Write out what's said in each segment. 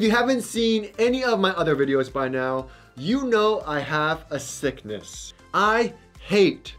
If you haven't seen any of my other videos by now, you know I have a sickness. I hate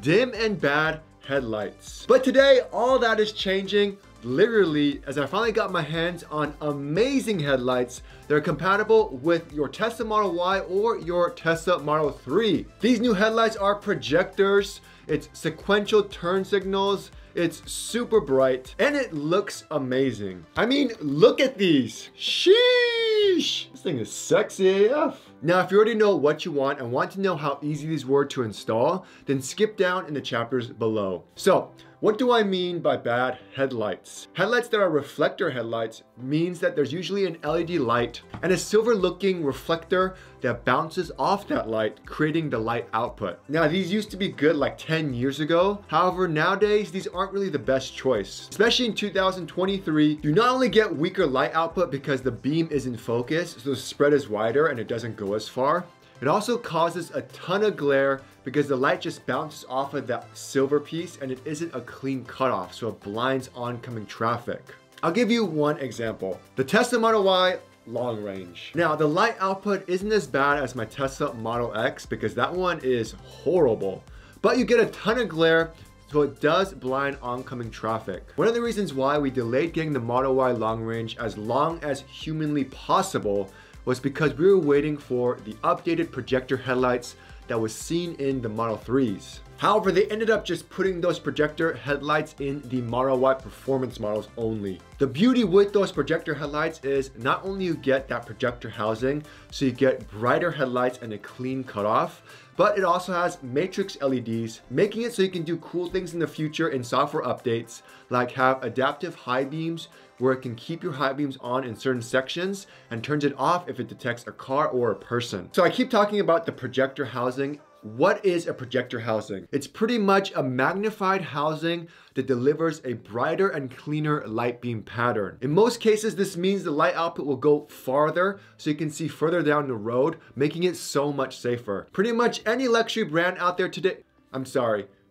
dim and bad headlights. But today, all that is changing, literally, as I finally got my hands on amazing headlights that are compatible with your Tesla Model Y or your Tesla Model 3. These new headlights are projectors, it's sequential turn signals, it's super bright, and it looks amazing. I mean, look at these. Sheesh! This thing is sexy AF. Now, if you already know what you want and want to know how easy these were to install, then skip down in the chapters below. So, what do I mean by bad headlights? Headlights that are reflector headlights means that there's usually an LED light and a silver looking reflector that bounces off that light, creating the light output. Now, these used to be good like 10 years ago. However, nowadays, these aren't really the best choice. Especially in 2023, you not only get weaker light output because the beam is in focus, so the spread is wider and it doesn't go as far. It also causes a ton of glare because the light just bounces off of that silver piece and it isn't a clean cutoff, so it blinds oncoming traffic. I'll give you one example. The Tesla Model Y long range. Now, the light output isn't as bad as my Tesla Model X because that one is horrible, but you get a ton of glare, so it does blind oncoming traffic. One of the reasons why we delayed getting the Model Y long range as long as humanly possible was because we were waiting for the updated projector headlights that was seen in the Model 3s. However, they ended up just putting those projector headlights in the Model Y performance models only. The beauty with those projector headlights is not only you get that projector housing, so you get brighter headlights and a clean cutoff, but it also has matrix LEDs, making it so you can do cool things in the future in software updates, like have adaptive high beams, where it can keep your high beams on in certain sections and turns it off if it detects a car or a person. So I keep talking about the projector housing. What is a projector housing? It's pretty much a magnified housing that delivers a brighter and cleaner light beam pattern. In most cases, this means the light output will go farther so you can see further down the road, making it so much safer. Pretty much any luxury brand out there today,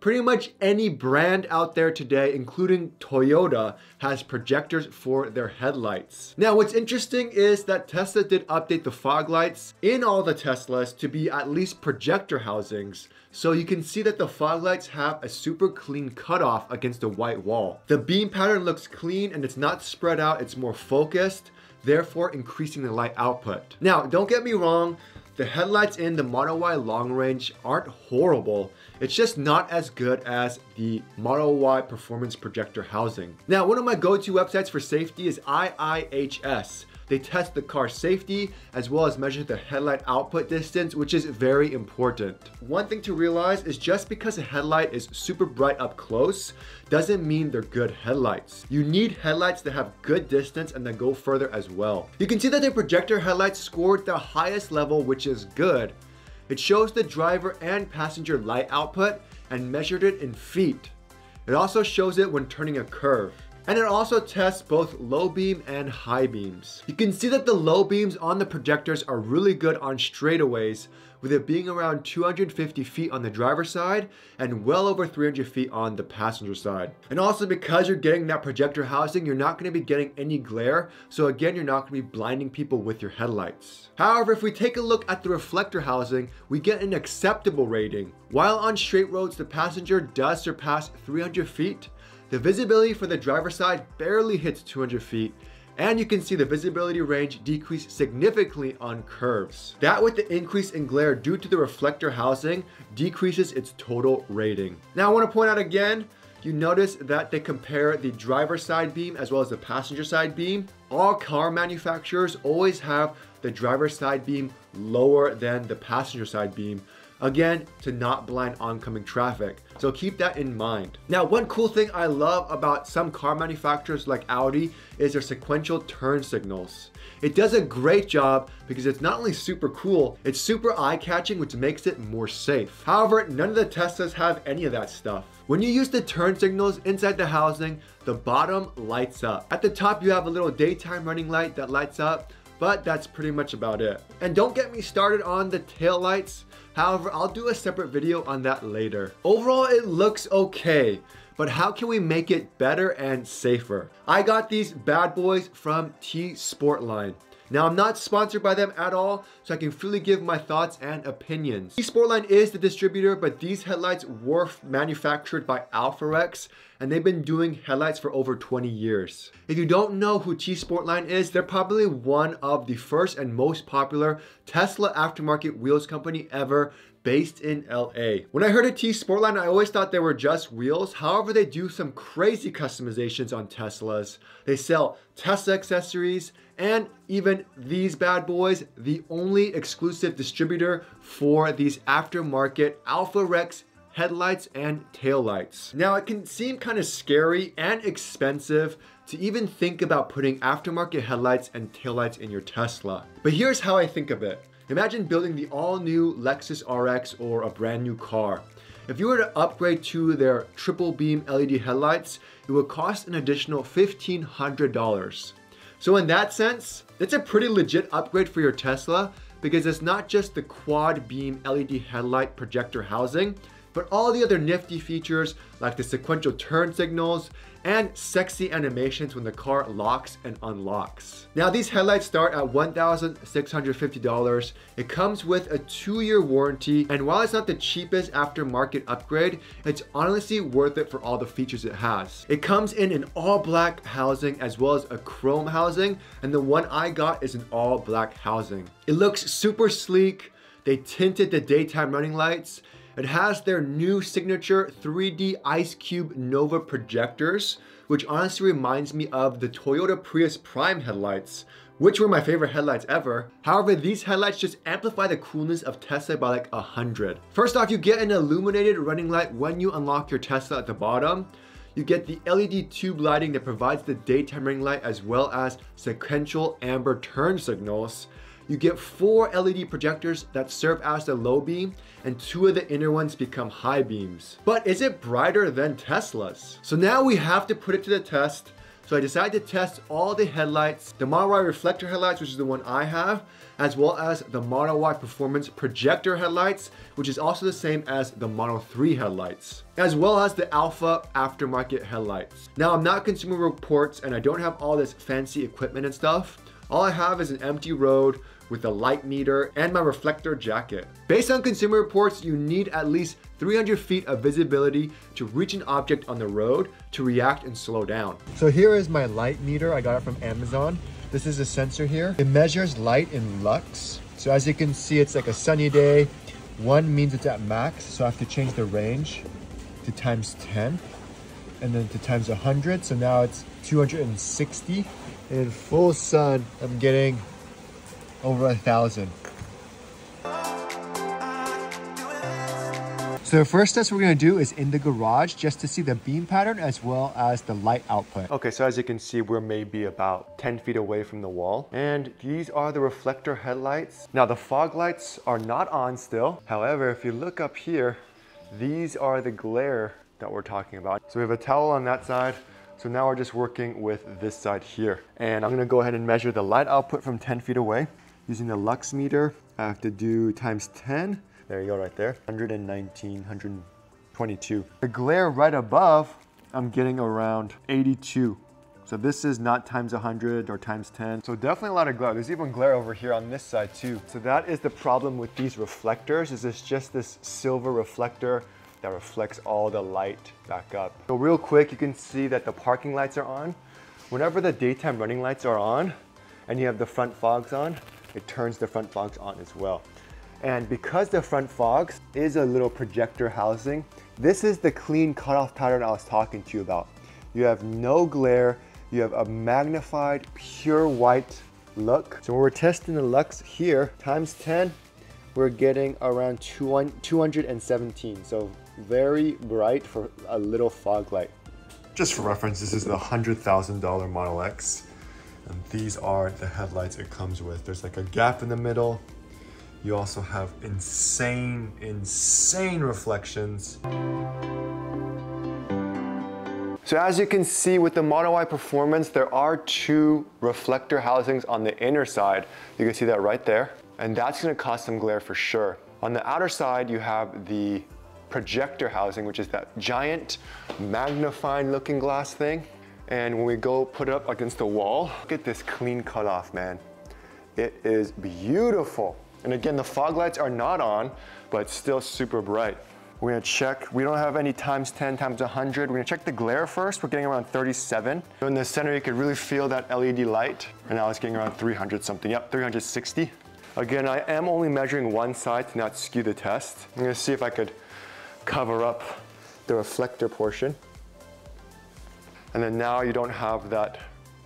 pretty much any brand out there today, including Toyota, has projectors for their headlights. Now, what's interesting is that Tesla did update the fog lights in all the Teslas to be at least projector housings. So you can see that the fog lights have a super clean cutoff against the white wall. The beam pattern looks clean and it's not spread out, it's more focused, therefore increasing the light output. Now, don't get me wrong, the headlights in the Model Y long range aren't horrible. It's just not as good as the Model Y performance projector housing. Now, one of my go-to websites for safety is IIHS. They test the car safety as well as measure the headlight output distance, which is very important. One thing to realize is just because a headlight is super bright up close doesn't mean they're good headlights. You need headlights that have good distance and that go further as well. You can see that the projector headlights scored the highest level, which is good. It shows the driver and passenger light output and measured it in feet. It also shows it when turning a curve. And it also tests both low beam and high beams. You can see that the low beams on the projectors are really good on straightaways, with it being around 250 feet on the driver's side and well over 300 feet on the passenger side. And also because you're getting that projector housing, you're not going to be getting any glare. So again, you're not going to be blinding people with your headlights. However, if we take a look at the reflector housing, we get an acceptable rating. While on straight roads, the passenger does surpass 300 feet, the visibility for the driver's side barely hits 200 feet, and you can see the visibility range decrease significantly on curves. That, with the increase in glare due to the reflector housing, decreases its total rating. Now, I want to point out again, you notice that they compare the driver's side beam as well as the passenger side beam. All car manufacturers always have the driver's side beam lower than the passenger side beam, again, to not blind oncoming traffic. So keep that in mind. Now, one cool thing I love about some car manufacturers like Audi is their sequential turn signals. It does a great job because it's not only super cool, it's super eye-catching, which makes it more safe. However, none of the Teslas have any of that stuff. When you use the turn signals inside the housing, the bottom lights up. At the top, you have a little daytime running light that lights up. but that's pretty much about it. And don't get me started on the tail lights. However, I'll do a separate video on that later. Overall, it looks okay, but how can we make it better and safer? I got these bad boys from T-Sportline. Now, I'm not sponsored by them at all, so I can freely give my thoughts and opinions. T-Sportline is the distributor, but these headlights were manufactured by AlphaRex, and they've been doing headlights for over 20 years. If you don't know who T-Sportline is, they're probably one of the first and most popular Tesla aftermarket wheels company ever, based in LA. When I heard of T-Sportline, I always thought they were just wheels. However, they do some crazy customizations on Teslas. They sell Tesla accessories and even these bad boys, the only exclusive distributor for these aftermarket AlphaRex headlights and taillights. Now, it can seem kind of scary and expensive to even think about putting aftermarket headlights and taillights in your Tesla. But here's how I think of it. Imagine building the all-new Lexus RX or a brand new car. If you were to upgrade to their triple beam LED headlights, it would cost an additional $1,500. So in that sense, it's a pretty legit upgrade for your Tesla because it's not just the quad beam LED headlight projector housing, but all the other nifty features like the sequential turn signals and sexy animations when the car locks and unlocks. Now, these headlights start at $1,650. It comes with a 2-year warranty, and while it's not the cheapest aftermarket upgrade, it's honestly worth it for all the features it has. It comes in an all black housing as well as a chrome housing, and the one I got is an all black housing. It looks super sleek. They tinted the daytime running lights. It has their new signature 3D Ice Cube Nova projectors, which honestly reminds me of the Toyota Prius Prime headlights, which were my favorite headlights ever. However, these headlights just amplify the coolness of Tesla by like 100. First off, you get an illuminated running light when you unlock your Tesla at the bottom. You get the LED tube lighting that provides the daytime running light as well as sequential amber turn signals. You get 4 LED projectors that serve as the low beam, and 2 of the inner ones become high beams. But is it brighter than Tesla's? So now we have to put it to the test. So I decided to test all the headlights, the Model Y Reflector headlights, which is the one I have, as well as the Model Y Performance Projector headlights, which is also the same as the Model 3 headlights, as well as the Alpha aftermarket headlights. Now, I'm not Consumer Reports and I don't have all this fancy equipment and stuff. All I have is an empty road with a light meter and my reflector jacket. Based on Consumer Reports, you need at least 300 feet of visibility to reach an object on the road to react and slow down. So here is my light meter. I got it from Amazon. This is a sensor here. It measures light in lux. So as you can see, it's like a sunny day. 1 means it's at max, so I have to change the range to times 10 and then to times 100. So now it's 260. In full sun, I'm getting over 1,000. So the first test we're gonna do is in the garage just to see the beam pattern as well as the light output. Okay, so as you can see, we're maybe about 10 feet away from the wall. And these are the reflector headlights. Now the fog lights are not on still. However, if you look up here, these are the glare that we're talking about. So we have a towel on that side. So now we're just working with this side here. And I'm gonna go ahead and measure the light output from 10 feet away. Using the lux meter, I have to do times 10. There you go right there, 119, 122. The glare right above, I'm getting around 82. So this is not times 100 or times 10. So definitely a lot of glare. There's even glare over here on this side too. So that is the problem with these reflectors, is it's just this silver reflector that reflects all the light back up. So real quick, you can see that the parking lights are on. Whenever the daytime running lights are on and you have the front fogs on, it turns the front fogs on as well. And because the front fogs is a little projector housing, this is the clean cutoff pattern I was talking to you about. You have no glare, you have a magnified pure white look. So when we're testing the lux here, times 10, we're getting around 217. So very bright for a little fog light. Just for reference, this is the $100,000 Model X. And these are the headlights it comes with. There's like a gap in the middle. You also have insane reflections. So as you can see with the Model Y Performance, there are 2 reflector housings on the inner side. You can see that right there. And that's gonna cause some glare for sure. On the outer side, you have the projector housing, which is that giant magnifying looking glass thing. And when we go put it up against the wall, look at this clean cutoff, man. It is beautiful. And again, the fog lights are not on, but still super bright. We're gonna check, we don't have any times 10, times 100. We're gonna check the glare first. We're getting around 37. In the center, you can really feel that LED light. And now it's getting around 300 something. Yep, 360. Again, I am only measuring one side to not skew the test. I'm gonna see if I could cover up the reflector portion. And then now you don't have that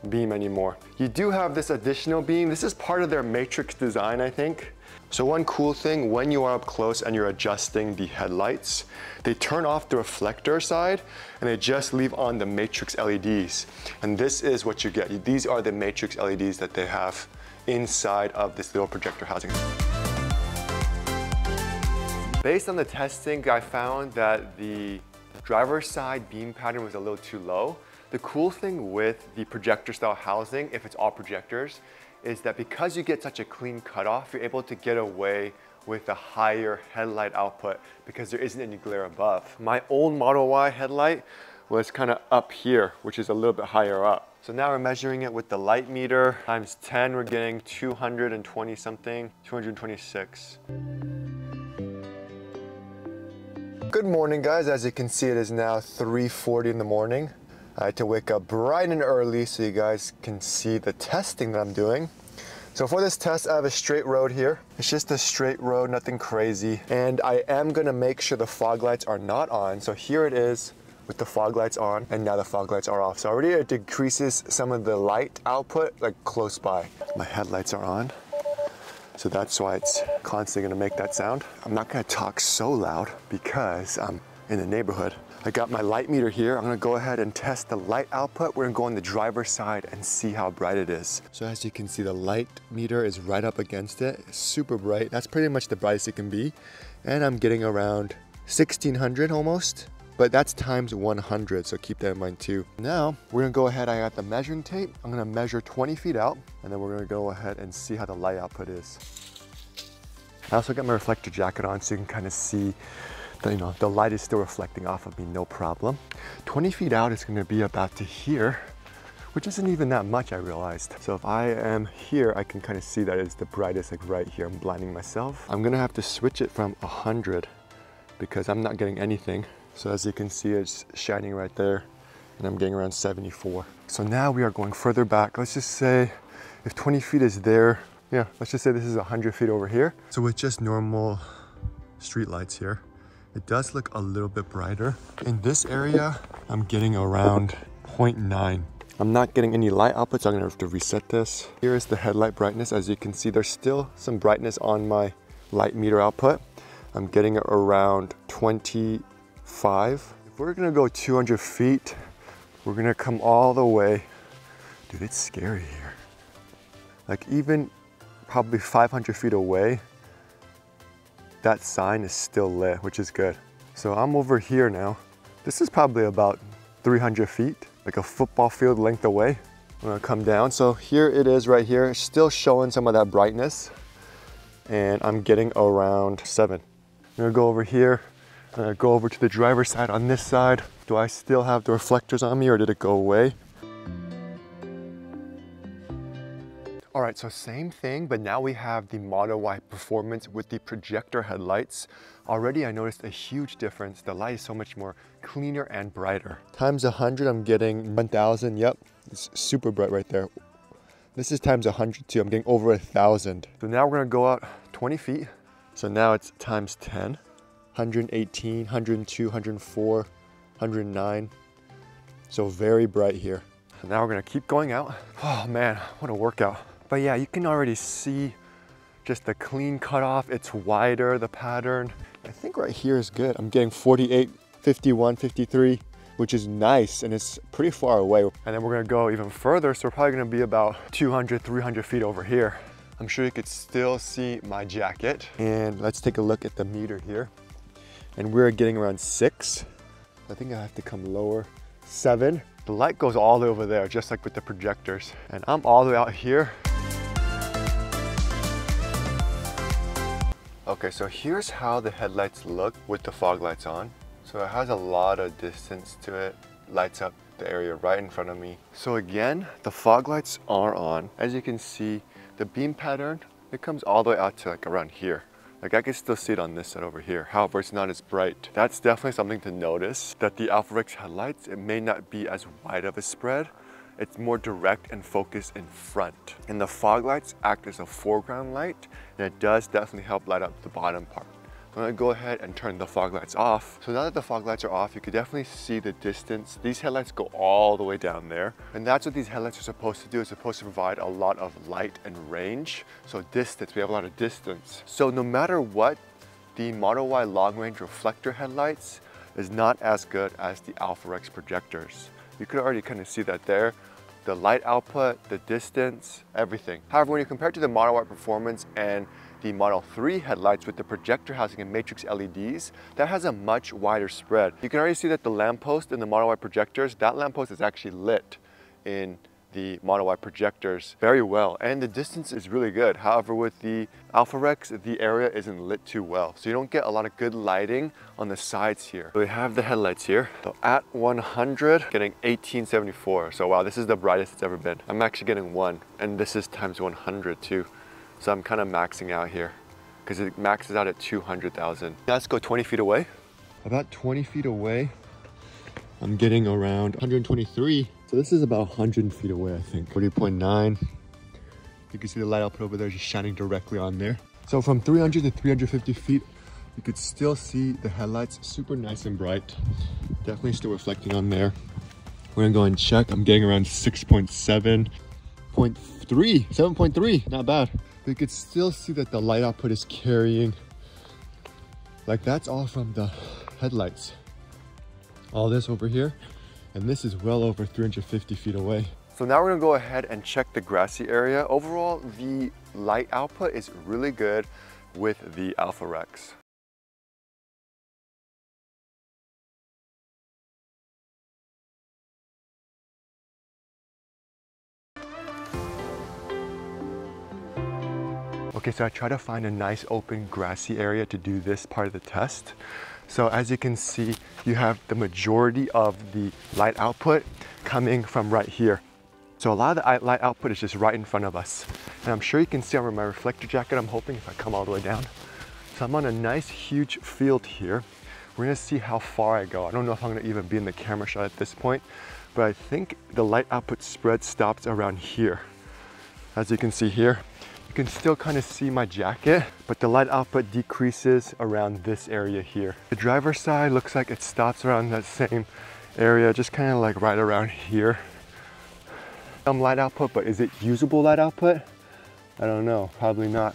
beam anymore. You do have this additional beam. This is part of their matrix design, I think. So one cool thing, when you are up close and you're adjusting the headlights, they turn off the reflector side and they just leave on the matrix LEDs. And this is what you get. These are the matrix LEDs that they have inside of this little projector housing. Based on the testing, I found that the driver's side beam pattern was a little too low. The cool thing with the projector style housing, if it's all projectors, is that because you get such a clean cutoff, you're able to get away with a higher headlight output because there isn't any glare above. My old Model Y headlight was kind of up here, which is a little bit higher up. So now we're measuring it with the light meter. Times 10, we're getting 220 something, 226. Good morning, guys. As you can see, it is now 3:40 in the morning. I had to wake up bright and early so you guys can see the testing that I'm doing. So for this test, I have a straight road here. It's just a straight road, nothing crazy. And I am gonna make sure the fog lights are not on. So here it is with the fog lights on, and now the fog lights are off. So already it decreases some of the light output, like close by. My headlights are on. So that's why it's constantly gonna make that sound. I'm not gonna talk so loud because I'm in the neighborhood. I got my light meter here. I'm gonna go ahead and test the light output. We're gonna go on the driver's side and see how bright it is. So as you can see, the light meter is right up against it. It's super bright. That's pretty much the brightest it can be. And I'm getting around 1600 almost, but that's times 100, so keep that in mind too. Now, we're gonna go ahead, I got the measuring tape. I'm gonna measure 20 feet out, and then we're gonna go ahead and see how the light output is. I also got my reflector jacket on so you can kind of see that, the light is still reflecting off of me, no problem. 20 feet out is gonna be about to here, which isn't even that much, I realized. So if I am here, I can kind of see that it's the brightest, like right here. I'm blinding myself. I'm gonna have to switch it from 100 because I'm not getting anything. So as you can see, it's shining right there, and I'm getting around 74. So now we are going further back. Let's just say if 20 feet is there, yeah, let's just say this is 100 feet over here. So with just normal street lights here, it does look a little bit brighter. In this area, I'm getting around 0.9. I'm not getting any light output, so I'm gonna have to reset this. Here is the headlight brightness. As you can see, there's still some brightness on my light meter output. I'm getting around 25. If we're gonna go 200 feet, we're gonna come all the way. Dude, it's scary here. Like even probably 500 feet away, that sign is still lit, which is good. So I'm over here now. This is probably about 300 feet, like a football field length away. I'm gonna come down. So here it is right here. It's still showing some of that brightness. And I'm getting around 7. I'm gonna go over here. I'm gonna go over to the driver's side on this side. Do I still have the reflectors on me or did it go away? All right, so same thing, but now we have the Model Y Performance with the projector headlights. Already I noticed a huge difference. The light is so much more cleaner and brighter. Times 100, I'm getting 1000. Yep, it's super bright right there. This is times 100 too. I'm getting over 1000. So now we're gonna go out 20 feet. So now it's times 10, 118, 102, 104, 109. So very bright here. And now we're gonna keep going out. Oh man, what a workout. But yeah, you can already see just the clean cutoff. It's wider, the pattern. I think right here is good. I'm getting 48, 51, 53, which is nice, and it's pretty far away. And then we're gonna go even further, so we're probably gonna be about 200, 300 feet over here. I'm sure you could still see my jacket. And let's take a look at the meter here. And we're getting around 6. I think I have to come lower. 7. The light goes all the way over there, just like with the projectors. And I'm all the way out here. Okay, so here's how the headlights look with the fog lights on. So it has a lot of distance to it, lights up the area right in front of me. So again, the fog lights are on. As you can see, the beam pattern, it comes all the way out to like around here. Like I can still see it on this side over here. However, it's not as bright. That's definitely something to notice, that the AlphaRex headlights, it may not be as wide of a spread. It's more direct and focused in front. And the fog lights act as a foreground light, and it does definitely help light up the bottom part. I'm gonna go ahead and turn the fog lights off. So now that the fog lights are off, you can definitely see the distance. These headlights go all the way down there. And that's what these headlights are supposed to do. It's supposed to provide a lot of light and range. So distance, we have a lot of distance. So no matter what, the Model Y long range reflector headlights is not as good as the AlphaRex projectors. You could already kind of see that there. The light output, the distance, everything. However, when you compare it to the Model Y Performance and the Model 3 headlights with the projector housing and matrix LEDs, that has a much wider spread. You can already see that the lamppost in the Model Y projectors, that lamppost is actually lit in the Model Y projectors very well, and the distance is really good. However, with the AlphaRex, the area isn't lit too well, so you don't get a lot of good lighting on the sides here. So we have the headlights here. So at 100, getting 1874. So wow, this is the brightest it's ever been. I'm actually getting 1, and this is times 100 too. So I'm kind of maxing out here because it maxes out at 200,000. Let's go 20 feet away. About 20 feet away, I'm getting around 123. So this is about 100 feet away, I think. 40.9. You can see the light output over there just shining directly on there. So from 300 to 350 feet, you could still see the headlights super nice and bright. Definitely still reflecting on there. We're gonna go and check. I'm getting around 6.7, 7.3, not bad. But you could still see that the light output is carrying. Like that's all from the headlights. All this over here, and this is well over 350 feet away. So now we're gonna go ahead and check the grassy area. Overall, the light output is really good with the AlphaRex. Okay, so I try to find a nice open grassy area to do this part of the test. So as you can see, you have the majority of the light output coming from right here. So a lot of the light output is just right in front of us. And I'm sure you can see on my reflector jacket, I'm hoping if I come all the way down. So I'm on a nice huge field here. We're gonna see how far I go. I don't know if I'm gonna even be in the camera shot at this point, but I think the light output spread stops around here. As you can see here, you can still kind of see my jacket, but the light output decreases around this area here. The driver's side looks like it stops around that same area, just kind of like right around here. Some light output, but is it usable light output? I don't know, probably not.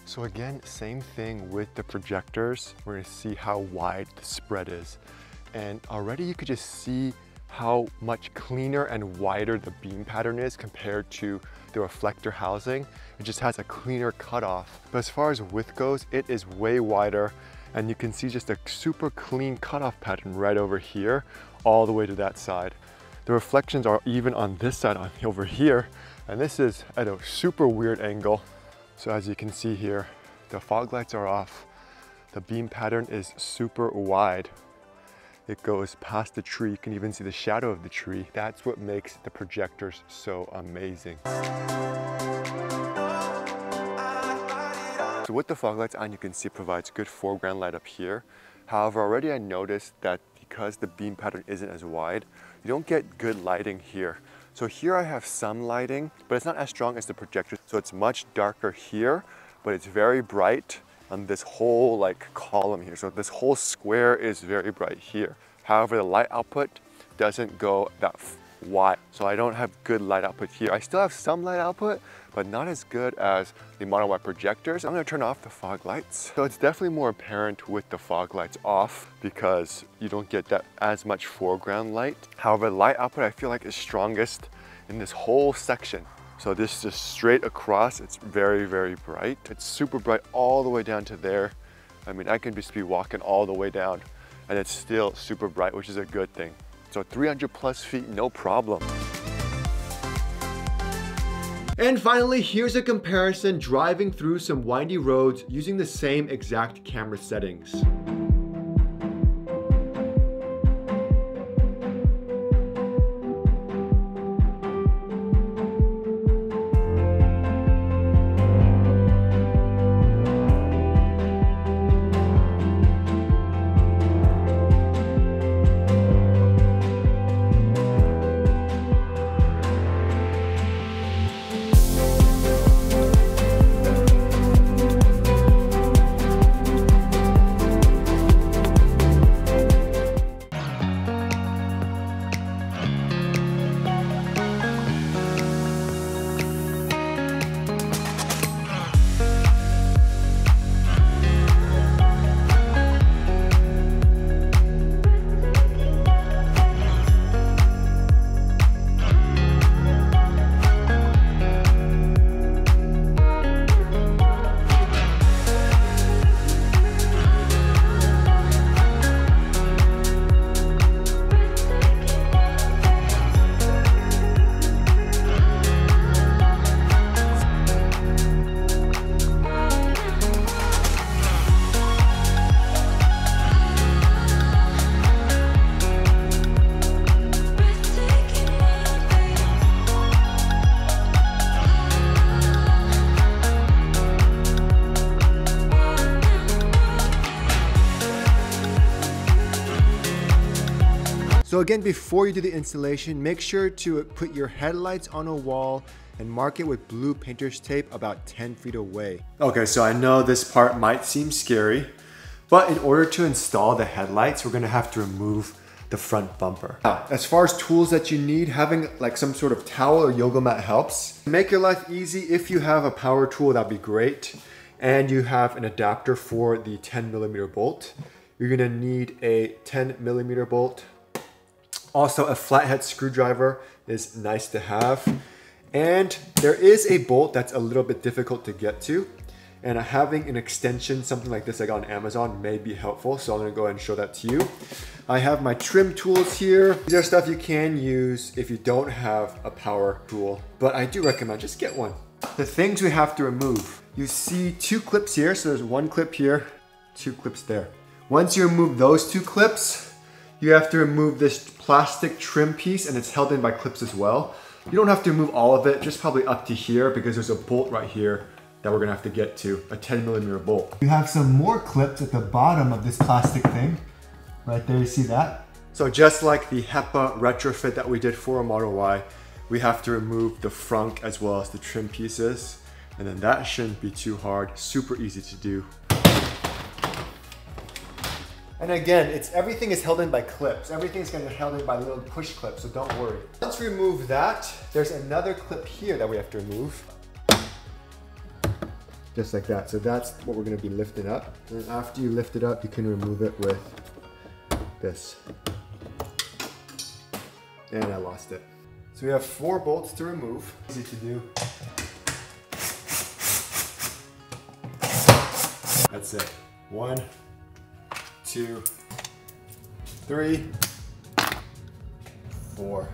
So again, same thing with the projectors. We're gonna see how wide the spread is. And already you could just see how much cleaner and wider the beam pattern is compared to the reflector housing. It just has a cleaner cutoff. But as far as width goes, it is way wider, and you can see just a super clean cutoff pattern right over here, all the way to that side. The reflections are even on this side over here, and this is at a super weird angle. So as you can see here, the fog lights are off. The beam pattern is super wide. It goes past the tree. You can even see the shadow of the tree. That's what makes the projectors so amazing. So with the fog lights on, you can see it provides good foreground light up here. However, already I noticed that because the beam pattern isn't as wide, you don't get good lighting here. So here I have some lighting, but it's not as strong as the projector. So it's much darker here, but it's very bright on this whole like column here. So this whole square is very bright here. However, the light output doesn't go that wide. So I don't have good light output here. I still have some light output, but not as good as the Model Y projectors. I'm gonna turn off the fog lights. So it's definitely more apparent with the fog lights off because you don't get that as much foreground light. However, the light output I feel like is strongest in this whole section. So this is just straight across, it's very, very bright. It's super bright all the way down to there. I mean, I can just be walking all the way down and it's still super bright, which is a good thing. So 300 plus feet, no problem. And finally, here's a comparison driving through some windy roads using the same exact camera settings. So again, before you do the installation, make sure to put your headlights on a wall and mark it with blue painter's tape about 10 feet away. Okay, so I know this part might seem scary, but in order to install the headlights, we're gonna have to remove the front bumper. Now, as far as tools that you need, having like some sort of towel or yoga mat helps. Make your life easy. If you have a power tool, that'd be great. And you have an adapter for the 10mm bolt. You're gonna need a 10mm bolt. Also, a flathead screwdriver is nice to have. And there is a bolt that's a little bit difficult to get to. And having an extension, something like this I got on Amazon, may be helpful. So I'm gonna go ahead and show that to you. I have my trim tools here. These are stuff you can use if you don't have a power tool, but I do recommend just get one. The things we have to remove. You see 2 clips here. So there's 1 clip here, 2 clips there. Once you remove those 2 clips, you have to remove this plastic trim piece, and it's held in by clips as well. You don't have to remove all of it, just probably up to here, because there's a bolt right here that we're gonna have to get to, a 10mm bolt. You have some more clips at the bottom of this plastic thing. Right there, you see that? So just like the HEPA retrofit that we did for a Model Y, we have to remove the frunk as well as the trim pieces. And then that shouldn't be too hard, super easy to do. And again, everything is held in by clips. Everything's gonna be held in by little push clips, so don't worry. Once we remove that, there's another clip here that we have to remove. Just like that. So that's what we're gonna be lifting up. And after you lift it up, you can remove it with this. And I lost it. So we have 4 bolts to remove. Easy to do. That's it. 1, 2, 3, 4.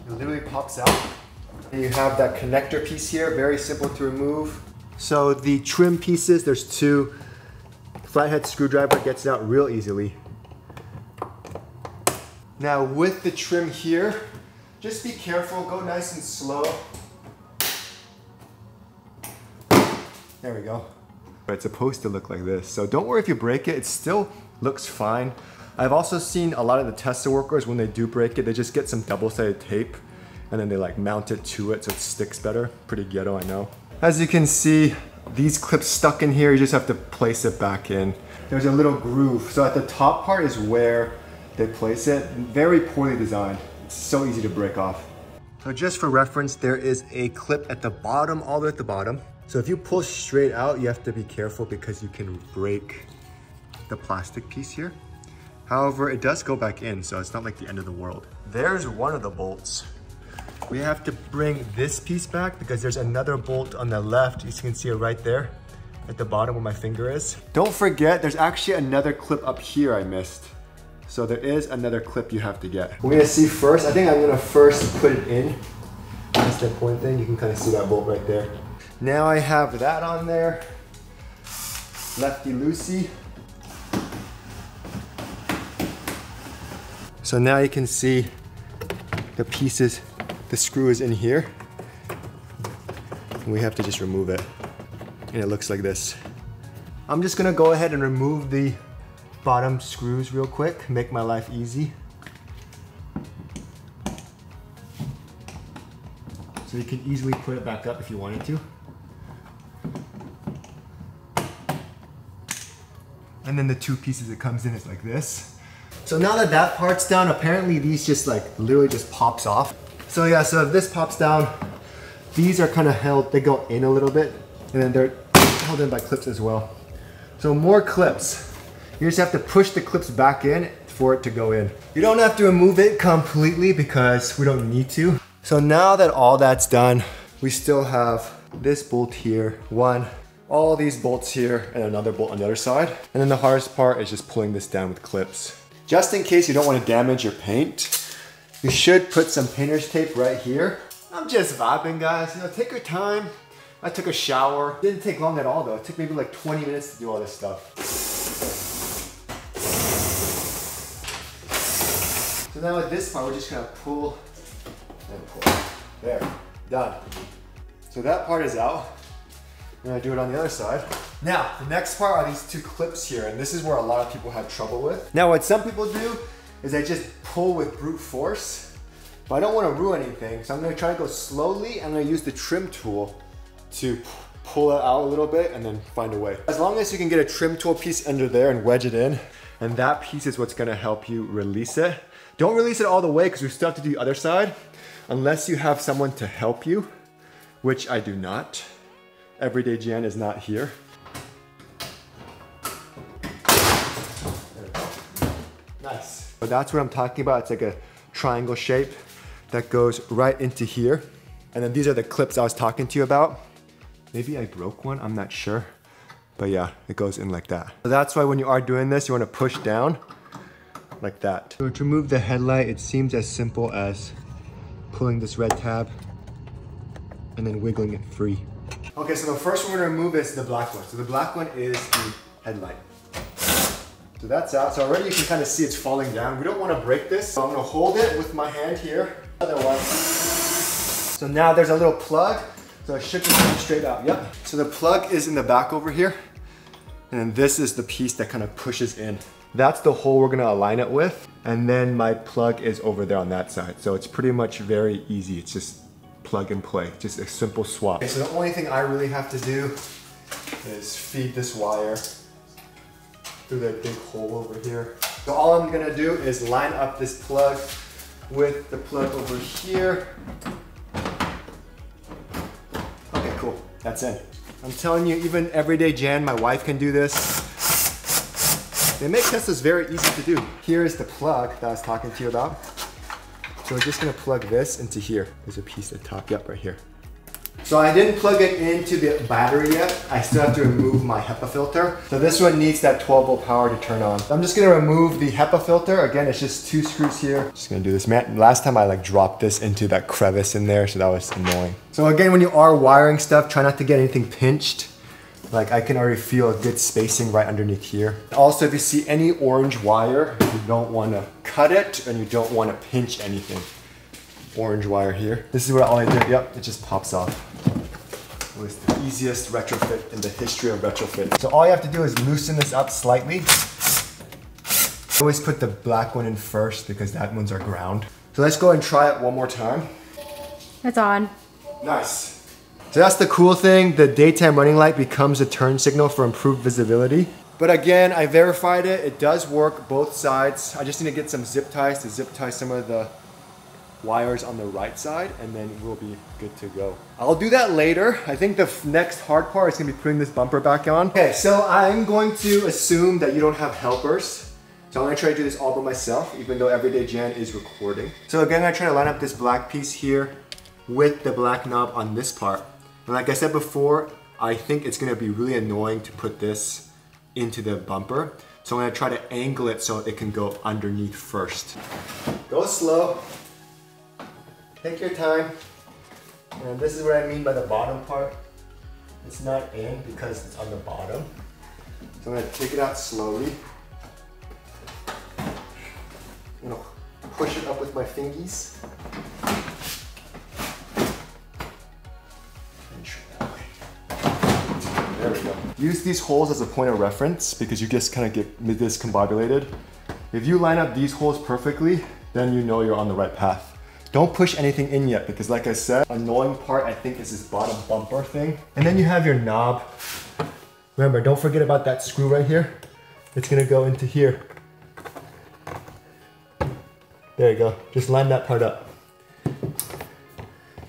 It literally pops out. And you have that connector piece here, very simple to remove. So the trim pieces, there's 2. Flathead screwdriver gets it out real easily. Now with the trim here, just be careful, go nice and slow. There we go. It's supposed to look like this. So don't worry if you break it, it still looks fine. I've also seen a lot of the Tesla workers, when they do break it, they just get some double-sided tape and then they like mount it to it so it sticks better. Pretty ghetto, I know. As you can see, these clips stuck in here, you just have to place it back in. There's a little groove. So at the top part is where they place it. Very poorly designed. It's so easy to break off. So just for reference, there is a clip at the bottom, all the way at the bottom. So if you pull straight out, you have to be careful because you can break the plastic piece here. However, it does go back in, so it's not like the end of the world. There's one of the bolts. We have to bring this piece back because there's another bolt on the left. You can see it right there. at the bottom where my finger is. Don't forget, there's actually another clip up here I missed. So there is another clip you have to get. We're gonna see first, I think I'm gonna first put it in. That's the point thing, you can kind of see that bolt right there. Now I have that on there. Lefty-loosey. So now you can see the pieces, the screw is in here. And we have to just remove it. And it looks like this. I'm just gonna go ahead and remove the bottom screws real quick, make my life easy. So you can easily put it back up if you wanted to. And then the two pieces it comes in is like this. So now that that part's down, apparently these just like literally just pops off. So yeah, so if this pops down, these are kind of held, they go in a little bit, and then they're held in by clips as well. So more clips. You just have to push the clips back in for it to go in. You don't have to remove it completely because we don't need to. So now that all that's done, we still have this bolt here, one, all these bolts here, and another bolt on the other side. And then the hardest part is just pulling this down with clips. Just in case you don't want to damage your paint, you should put some painter's tape right here. I'm just vibing, guys. You know, take your time. I took a shower. Didn't take long at all though. It took maybe like 20 minutes to do all this stuff. So now with this part, we're just gonna pull and pull. There, done. So that part is out. I'm gonna do it on the other side. Now, the next part are these two clips here, and this is where a lot of people have trouble with. Now, what some people do is they just pull with brute force, but I don't wanna ruin anything, so I'm gonna try to go slowly. I'm gonna use the trim tool to pull it out a little bit and then find a way. As long as you can get a trim tool piece under there and wedge it in, and that piece is what's gonna help you release it. Don't release it all the way because we still have to do the other side, unless you have someone to help you, which I do not. Everyday Jan is not here. Nice. So that's what I'm talking about. It's like a triangle shape that goes right into here. And then these are the clips I was talking to you about. Maybe I broke one, I'm not sure. But yeah, it goes in like that. So that's why when you are doing this, you want to push down like that. So to remove the headlight, it seems as simple as pulling this red tab and then wiggling it free. Okay, so the first one we're gonna remove is the black one. So the black one is the headlight. So that's out. So already you can kind of see it's falling down. We don't want to break this. So I'm gonna hold it with my hand here. Otherwise. So now there's a little plug. So it should just come straight out, yep. So the plug is in the back over here. And then this is the piece that kind of pushes in. That's the hole we're gonna align it with. And then my plug is over there on that side. So it's pretty much very easy. It's just plug and play, just a simple swap. Okay, so the only thing I really have to do is feed this wire through that big hole over here. So all I'm gonna do is line up this plug with the plug over here. Okay, cool, that's in. I'm telling you, even Everyday Jan, my wife, can do this. They make Teslas very easy to do. Here is the plug that I was talking to you about. So we're just gonna plug this into here. There's a piece at the top, yep, right here. So I didn't plug it into the battery yet. I still have to remove my HEPA filter. So this one needs that 12 volt power to turn on. I'm just gonna remove the HEPA filter. Again, it's just two screws here. Just gonna do this. Man, last time I like dropped this into that crevice in there, so that was annoying. So again, when you are wiring stuff, try not to get anything pinched. Like I can already feel a good spacing right underneath here. Also, if you see any orange wire, you don't want to cut it and you don't want to pinch anything. Orange wire here. This is what all I did. Yep, it just pops off. It was the easiest retrofit in the history of retrofit. So all you have to do is loosen this up slightly. I always put the black one in first because that one's our ground. So let's go and try it one more time. It's on. Nice. So that's the cool thing, the daytime running light becomes a turn signal for improved visibility. But again, I verified it, it does work both sides. I just need to get some zip ties to zip tie some of the wires on the right side and then we'll be good to go. I'll do that later. I think the next hard part is gonna be putting this bumper back on. Okay, so I'm going to assume that you don't have helpers. So I'm gonna try to do this all by myself, even though Everyday Jan is recording. So again, I try to line up this black piece here with the black knob on this part. And like I said before, I think it's gonna be really annoying to put this into the bumper. So I'm gonna try to angle it so it can go underneath first. Go slow, take your time. And this is what I mean by the bottom part. It's not in because it's on the bottom. So I'm gonna take it out slowly. I'm gonna push it up with my fingies. There we go. Use these holes as a point of reference because you just kind of get discombobulated. If you line up these holes perfectly, then you know you're on the right path. Don't push anything in yet because like I said, annoying part I think is this bottom bumper thing. And then you have your knob. Remember, don't forget about that screw right here. It's gonna go into here. There you go, just line that part up.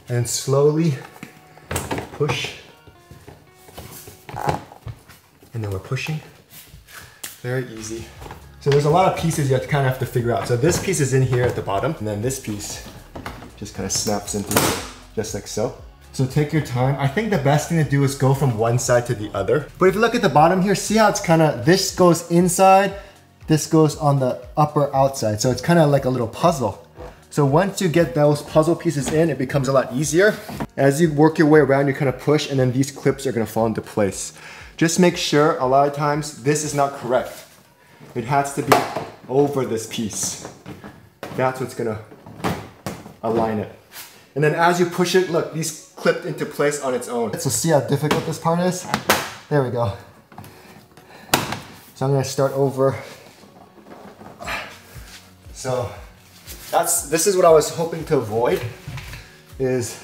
And slowly push. And then we're pushing. Very easy. So there's a lot of pieces you kind of have to figure out. So this piece is in here at the bottom, and then this piece just kind of snaps into here, just like so. So take your time. I think the best thing to do is go from one side to the other. But if you look at the bottom here, see how it's kind of, this goes inside, this goes on the upper outside. So it's kind of like a little puzzle. So once you get those puzzle pieces in, it becomes a lot easier. As you work your way around, you kind of push, and then these clips are gonna fall into place. Just make sure, a lot of times, this is not correct. It has to be over this piece. That's what's gonna align it. And then as you push it, look, these clipped into place on its own. So see how difficult this part is? There we go. So I'm gonna start over. So this is what I was hoping to avoid, is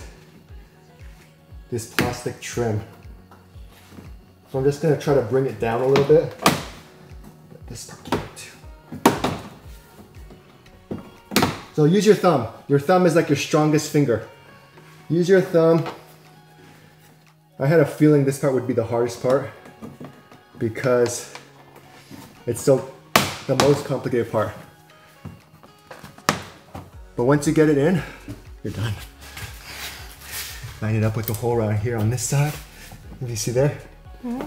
this plastic trim. So I'm just gonna try to bring it down a little bit. This part came out too. So use your thumb. Your thumb is like your strongest finger. Use your thumb. I had a feeling this part would be the hardest part because it's still the most complicated part. But once you get it in, you're done. Line it up with the hole right here on this side. If you see there? Mm-hmm.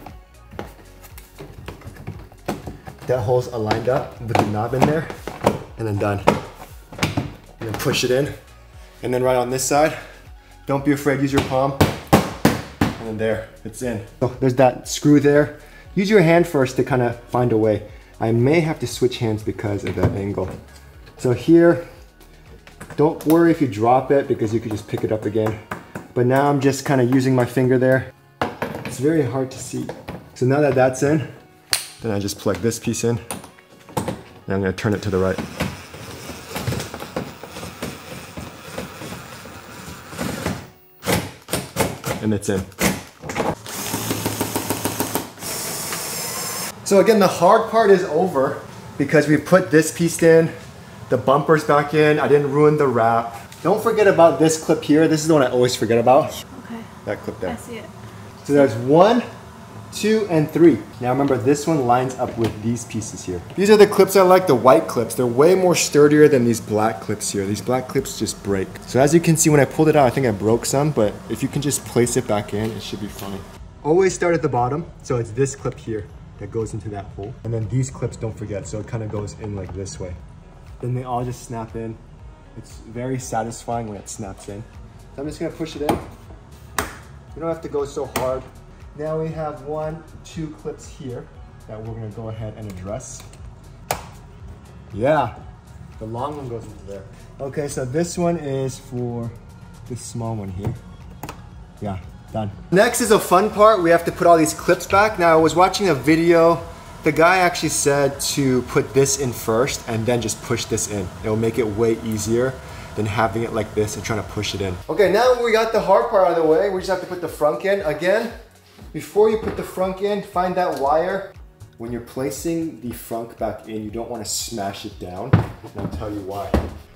That hole's aligned up with the knob in there, and then done. And then push it in. And then right on this side, don't be afraid, use your palm. And then there, it's in. So there's that screw there. Use your hand first to kind of find a way. I may have to switch hands because of that angle. So here, don't worry if you drop it because you could just pick it up again. But now I'm just kind of using my finger there. It's very hard to see. So now that that's in, then I just plug this piece in, and I'm gonna turn it to the right. And it's in. So again, the hard part is over because we put this piece in, the bumper's back in, I didn't ruin the wrap. Don't forget about this clip here. This is the one I always forget about. Okay. That clip there. I see it. So there's 1, 2, and 3. Now remember, this one lines up with these pieces here. These are the clips I like, the white clips. They're way more sturdier than these black clips here. These black clips just break. So as you can see, when I pulled it out, I think I broke some, but if you can just place it back in, it should be fine. Always start at the bottom. So it's this clip here that goes into that hole. And then these clips, don't forget, so it kind of goes in like this way. Then they all just snap in. It's very satisfying when it snaps in. So I'm just gonna push it in. You don't have to go so hard. Now we have 1, 2 clips here that we're gonna go ahead and address. Yeah, the long one goes into there. Okay, so this one is for this small one here. Yeah, done. Next is a fun part. We have to put all these clips back. Now I was watching a video. The guy actually said to put this in first and then just push this in. It'll make it way easier than having it like this and trying to push it in. Okay, now we got the hard part out of the way. We just have to put the frunk in. Again, before you put the frunk in, find that wire. When you're placing the frunk back in, you don't want to smash it down. And I'll tell you why.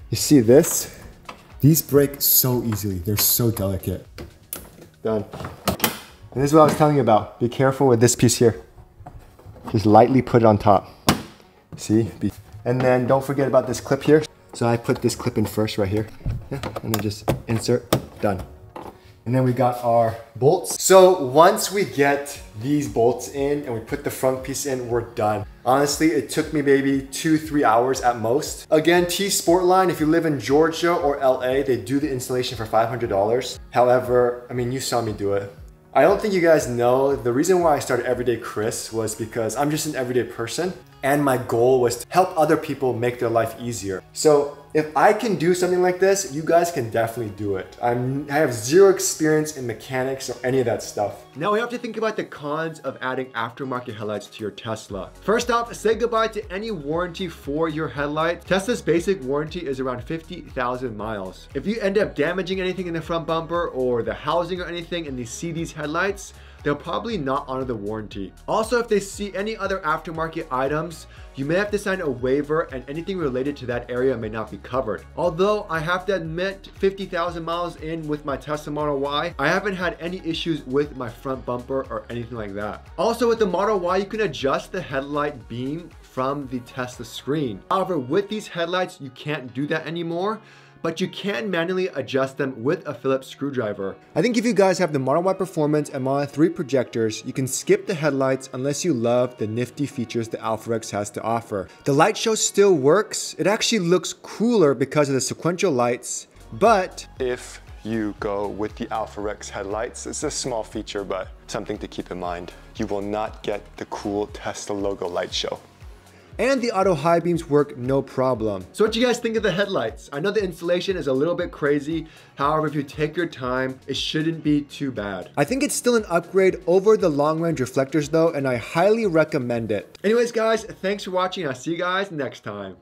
You see this? These break so easily. They're so delicate. Done. And this is what I was telling you about. Be careful with this piece here. Just lightly put it on top. See? And then don't forget about this clip here. So I put this clip in first right here. Yeah. And then just insert, done. And then we got our bolts. So once we get these bolts in and we put the front piece in, we're done. Honestly, it took me maybe 2-3 hours at most. Again, T Sportline, if you live in Georgia or LA, they do the installation for $500. However, I mean, you saw me do it. I don't think you guys know, the reason why I started Everydaychris was because I'm just an everyday person and my goal was to help other people make their life easier. So if I can do something like this, you guys can definitely do it. I have zero experience in mechanics or any of that stuff. Now we have to think about the cons of adding aftermarket headlights to your Tesla. First off, say goodbye to any warranty for your headlight. Tesla's basic warranty is around 50,000 miles. If you end up damaging anything in the front bumper or the housing or anything and they see these headlights, they'll probably not honor the warranty. Also, if they see any other aftermarket items, you may have to sign a waiver and anything related to that area may not be covered. Although I have to admit, 50,000 miles in with my Tesla Model Y, I haven't had any issues with my front bumper or anything like that. Also with the Model Y, you can adjust the headlight beam from the Tesla screen. However, with these headlights, you can't do that anymore, but you can manually adjust them with a Phillips screwdriver. I think if you guys have the Model Y Performance and Model 3 projectors, you can skip the headlights unless you love the nifty features the AlphaRex has to offer. The light show still works. It actually looks cooler because of the sequential lights, but if you go with the AlphaRex headlights, it's a small feature, but something to keep in mind. You will not get the cool Tesla logo light show. And the auto high beams work no problem. So what do you guys think of the headlights? I know the installation is a little bit crazy. However, if you take your time, it shouldn't be too bad. I think it's still an upgrade over the long range reflectors though, and I highly recommend it. Anyways guys, thanks for watching. I'll see you guys next time.